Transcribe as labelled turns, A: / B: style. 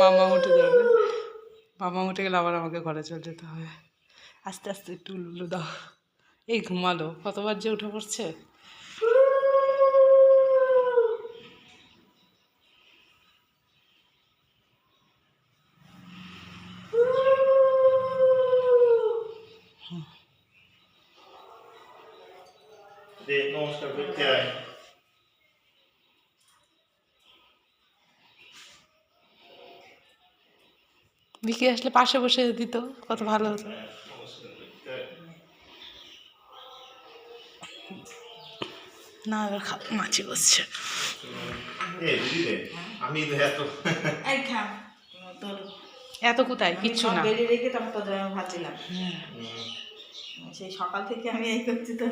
A: মামা উঠে যাবে, মামা উঠে গেলে আবার আমাকে ঘরে চলে যেতে হবে। আস্তে আস্তে একটু লুলু দাও। এই ঘুমালো, কতবার যে উঠে পড়ছে।
B: নমস্কার করতে হয়।
A: বিকে আসলে পাশে বসে দিত, কত ভালো হতো। না এবার মাছি বসছে।
B: আমি
A: এত কোথায় কিচ্ছু না,
C: বেরিয়ে রেখে তারপর তোদের ভাবছিলাম সেই সকাল থেকে আমি এই করছি তো